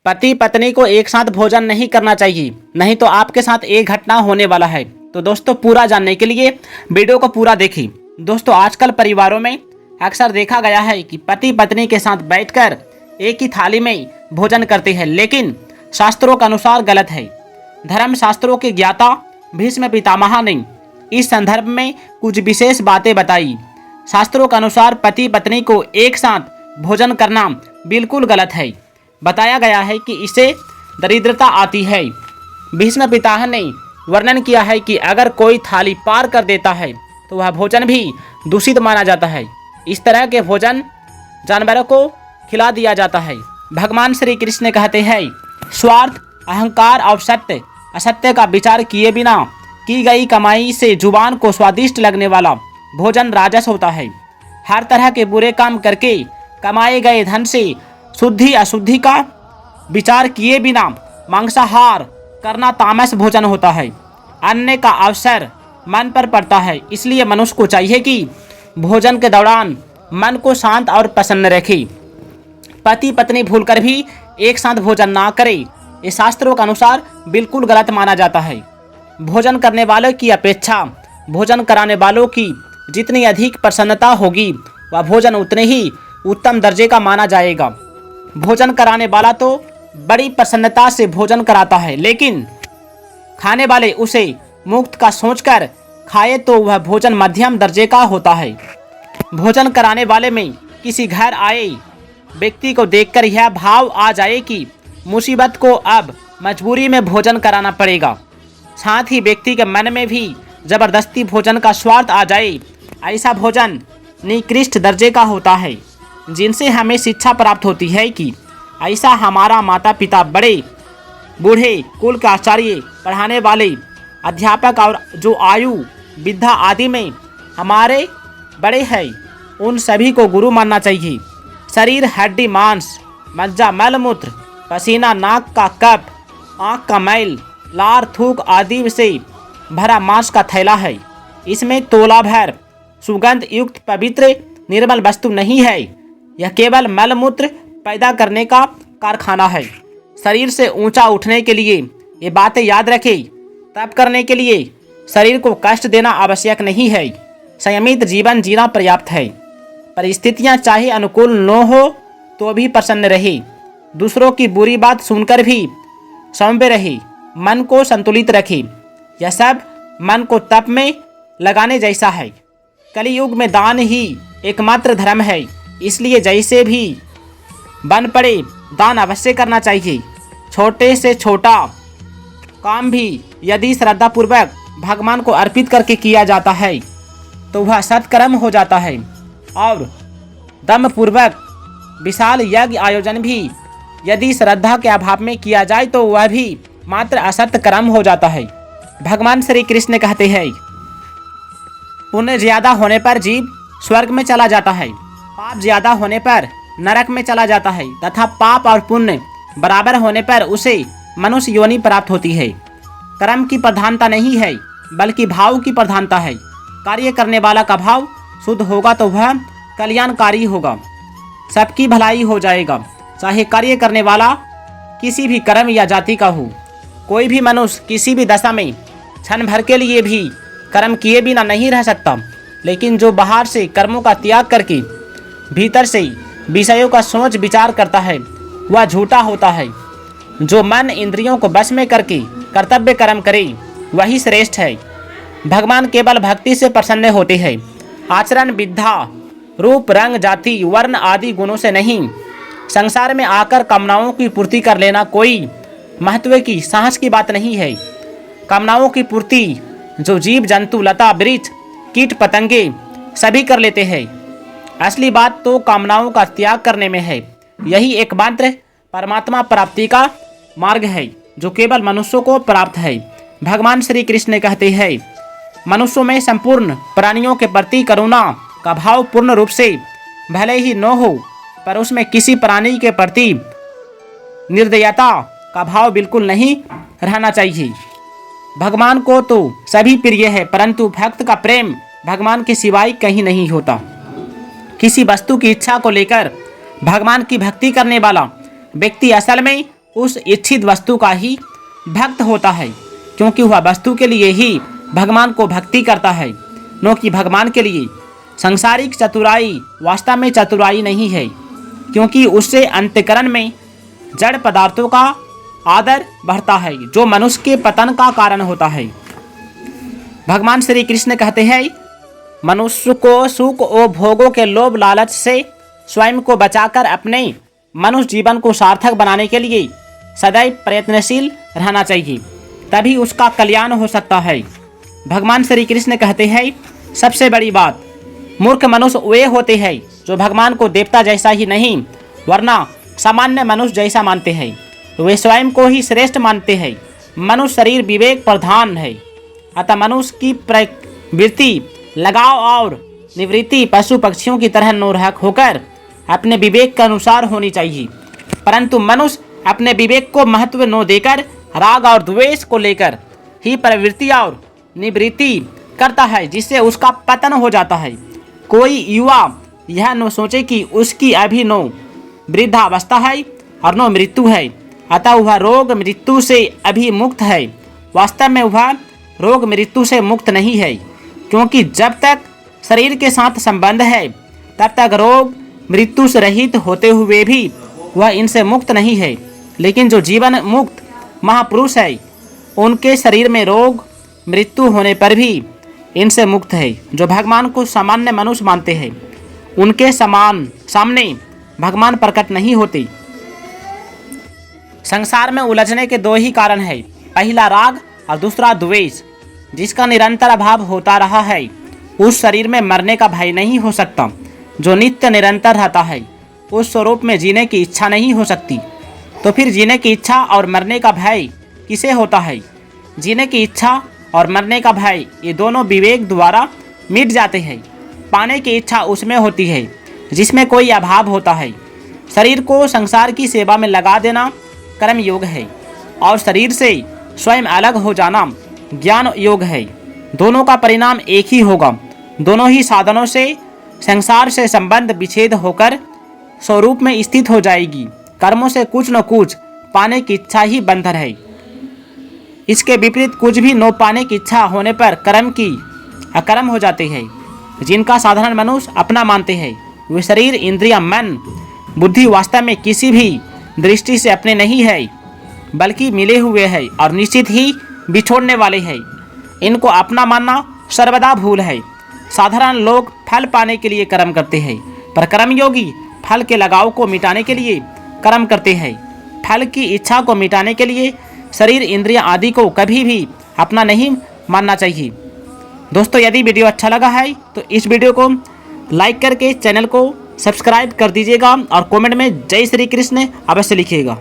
पति पत्नी को एक साथ भोजन नहीं करना चाहिए, नहीं तो आपके साथ एक घटना होने वाला है। तो दोस्तों पूरा जानने के लिए वीडियो को पूरा देखिए। दोस्तों आजकल परिवारों में अक्सर देखा गया है कि पति पत्नी के साथ बैठकर एक ही थाली में भोजन करते हैं, लेकिन शास्त्रों के अनुसार गलत है। धर्म शास्त्रों के ज्ञाता भीष्म पितामह ने इस संदर्भ में कुछ विशेष बातें बताई। शास्त्रों के अनुसार पति पत्नी को एक साथ भोजन करना बिल्कुल गलत है। बताया गया है कि इससे दरिद्रता आती है। भीष्म पितामह ने वर्णन किया है कि अगर कोई थाली पार कर देता है तो वह भोजन भी दूषित माना जाता है। इस तरह के भोजन जानवरों को खिला दिया जाता है। भगवान श्री कृष्ण कहते हैं, स्वार्थ, अहंकार और सत्य असत्य का विचार किए बिना की गई कमाई से जुबान को स्वादिष्ट लगने वाला भोजन राजस होता है। हर तरह के बुरे काम करके कमाए गए धन से शुद्धि अशुद्धि का विचार किए बिना मांसाहार करना तामस भोजन होता है। अन्य का अवसर मन पर पड़ता है, इसलिए मनुष्य को चाहिए कि भोजन के दौरान मन को शांत और प्रसन्न रखे। पति पत्नी भूलकर भी एक साथ भोजन ना करे, ये शास्त्रों के अनुसार बिल्कुल गलत माना जाता है। भोजन करने वालों की अपेक्षा भोजन कराने वालों की जितनी अधिक प्रसन्नता होगी वह भोजन उतने ही उत्तम दर्जे का माना जाएगा। भोजन कराने वाला तो बड़ी प्रसन्नता से भोजन कराता है, लेकिन खाने वाले उसे मुक्त का सोचकर खाए तो वह भोजन मध्यम दर्जे का होता है। भोजन कराने वाले में किसी घर आए व्यक्ति को देखकर यह भाव आ जाए कि मुसीबत को अब मजबूरी में भोजन कराना पड़ेगा, साथ ही व्यक्ति के मन में भी जबरदस्ती भोजन का स्वार्थ आ जाए, ऐसा भोजन निकृष्ट दर्जे का होता है। जिनसे हमें शिक्षा प्राप्त होती है कि ऐसा हमारा माता पिता, बड़े बूढ़े, कुल के आचार्य, पढ़ाने वाले अध्यापक और जो आयु विद्या आदि में हमारे बड़े हैं, उन सभी को गुरु मानना चाहिए। शरीर हड्डी मांस मज्जा मलमूत्र पसीना नाक का कप आँख का मैल लार थूक आदि से भरा मांस का थैला है। इसमें तोला भर सुगंध युक्त पवित्र निर्मल वस्तु नहीं है, यह केवल मलमूत्र पैदा करने का कारखाना है। शरीर से ऊंचा उठने के लिए ये बातें याद रखें। तप करने के लिए शरीर को कष्ट देना आवश्यक नहीं है, संयमित जीवन जीना पर्याप्त है। परिस्थितियां चाहे अनुकूल न हो तो भी प्रसन्न रहे, दूसरों की बुरी बात सुनकर भी सौम्य रहे, मन को संतुलित रखे। यह सब मन को तप में लगाने जैसा है। कलियुग में दान ही एकमात्र धर्म है, इसलिए जैसे भी बन पड़े दान अवश्य करना चाहिए। छोटे से छोटा काम भी यदि श्रद्धापूर्वक भगवान को अर्पित करके किया जाता है तो वह सत्कर्म हो जाता है, और दमपूर्वक विशाल यज्ञ आयोजन भी यदि श्रद्धा के अभाव में किया जाए तो वह भी मात्र असत्य कर्म हो जाता है। भगवान श्री कृष्ण कहते हैं, पुण्य ज्यादा होने पर जीव स्वर्ग में चला जाता है, पाप ज्यादा होने पर नरक में चला जाता है, तथा पाप और पुण्य बराबर होने पर उसे मनुष्य योनि प्राप्त होती है। कर्म की प्रधानता नहीं है बल्कि भाव की प्रधानता है। कार्य करने वाला का भाव शुद्ध होगा तो वह कल्याणकारी होगा, सबकी भलाई हो जाएगा, चाहे कार्य करने वाला किसी भी कर्म या जाति का हो। कोई भी मनुष्य किसी भी दशा में क्षण भर के लिए भी कर्म किए बिना नहीं रह सकता, लेकिन जो बाहर से कर्मों का त्याग करके भीतर से विषयों का सोच विचार करता है वह झूठा होता है। जो मन इंद्रियों को वश में करके कर्तव्य कर्म करे वही श्रेष्ठ है। भगवान केवल भक्ति से प्रसन्न होते हैं, आचरण विद्या रूप रंग जाति वर्ण आदि गुणों से नहीं। संसार में आकर कामनाओं की पूर्ति कर लेना कोई महत्व की साहस की बात नहीं है। कामनाओं की पूर्ति जो जीव जंतु लता वृक्ष कीट पतंगे सभी कर लेते हैं। असली बात तो कामनाओं का त्याग करने में है। यही एकमात्र परमात्मा प्राप्ति का मार्ग है जो केवल मनुष्यों को प्राप्त है। भगवान श्री कृष्ण कहते हैं, मनुष्यों में संपूर्ण प्राणियों के प्रति करुणा का भाव पूर्ण रूप से भले ही न हो, पर उसमें किसी प्राणी के प्रति निर्दयता का भाव बिल्कुल नहीं रहना चाहिए। भगवान को तो सभी प्रिय है, परंतु भक्त का प्रेम भगवान के सिवाय कहीं नहीं होता। किसी वस्तु की इच्छा को लेकर भगवान की भक्ति करने वाला व्यक्ति असल में उस इच्छित वस्तु का ही भक्त होता है, क्योंकि वह वस्तु के लिए ही भगवान को भक्ति करता है, न कि भगवान के लिए। सांसारिक चतुराई वास्तव में चतुराई नहीं है, क्योंकि उससे अंतःकरण में जड़ पदार्थों का आदर बढ़ता है, जो मनुष्य के पतन का कारण होता है। भगवान श्री कृष्ण कहते हैं, मनुष्य को सुख और भोगों के लोभ लालच से स्वयं को बचाकर अपने मनुष्य जीवन को सार्थक बनाने के लिए सदैव प्रयत्नशील रहना चाहिए, तभी उसका कल्याण हो सकता है। भगवान श्री कृष्ण कहते हैं, सबसे बड़ी बात, मूर्ख मनुष्य वे होते हैं जो भगवान को देवता जैसा ही नहीं वरना सामान्य मनुष्य जैसा मानते हैं। वे स्वयं को ही श्रेष्ठ मानते हैं। मनुष्य शरीर विवेक प्रधान है, अतः मनुष्य की प्रवृत्ति लगाव और निवृत्ति पशु पक्षियों की तरह नौरहक होकर अपने विवेक के अनुसार होनी चाहिए, परंतु मनुष्य अपने विवेक को महत्व न देकर राग और द्वेष को लेकर ही प्रवृत्ति और निवृत्ति करता है, जिससे उसका पतन हो जाता है। कोई युवा यह न सोचे कि उसकी अभी नो वृद्धावस्था है और नो मृत्यु है, अतः वह रोग मृत्यु से अभी मुक्त है। वास्तव में वह रोग मृत्यु से मुक्त नहीं है, क्योंकि जब तक शरीर के साथ संबंध है तब तक रोग मृत्यु से रहित होते हुए भी वह इनसे मुक्त नहीं है। लेकिन जो जीवन मुक्त महापुरुष है, उनके शरीर में रोग मृत्यु होने पर भी इनसे मुक्त है। जो भगवान को सामान्य मनुष्य मानते हैं, उनके सामने भगवान प्रकट नहीं होते। संसार में उलझने के दो ही कारण हैं, पहला राग और दूसरा द्वेष। जिसका निरंतर अभाव होता रहा है, उस शरीर में मरने का भय नहीं हो सकता। जो नित्य निरंतर रहता है, उस स्वरूप में जीने की इच्छा नहीं हो सकती। तो फिर जीने की इच्छा और मरने का भय किसे होता है? जीने की इच्छा और मरने का भय ये दोनों विवेक द्वारा मिट जाते हैं। पाने की इच्छा उसमें होती है जिसमें कोई अभाव होता है। शरीर को संसार की सेवा में लगा देना कर्म योग है, और शरीर से स्वयं अलग हो जाना ज्ञान योग है। दोनों का परिणाम एक ही होगा। दोनों ही साधनों से संसार से संबंध विच्छेद होकर स्वरूप में स्थित हो जाएगी। कर्मों से कुछ न कुछ पाने की इच्छा ही बंधन है। इसके विपरीत कुछ भी न पाने की इच्छा होने पर कर्म की अकर्म हो जाते हैं। जिनका साधारण मनुष्य अपना मानते हैं, वे शरीर इंद्रिया मन बुद्धि वास्तव में किसी भी दृष्टि से अपने नहीं है, बल्कि मिले हुए हैं और निश्चित ही बिछोड़ने वाले हैं। इनको अपना मानना सर्वदा भूल है। साधारण लोग फल पाने के लिए कर्म करते हैं, पर कर्मयोगी फल के लगाव को मिटाने के लिए कर्म करते हैं। फल की इच्छा को मिटाने के लिए शरीर इंद्रियां आदि को कभी भी अपना नहीं मानना चाहिए। दोस्तों, यदि वीडियो अच्छा लगा है तो इस वीडियो को लाइक करके चैनल को सब्सक्राइब कर दीजिएगा और कमेंट में जय श्री कृष्ण अवश्य लिखिएगा।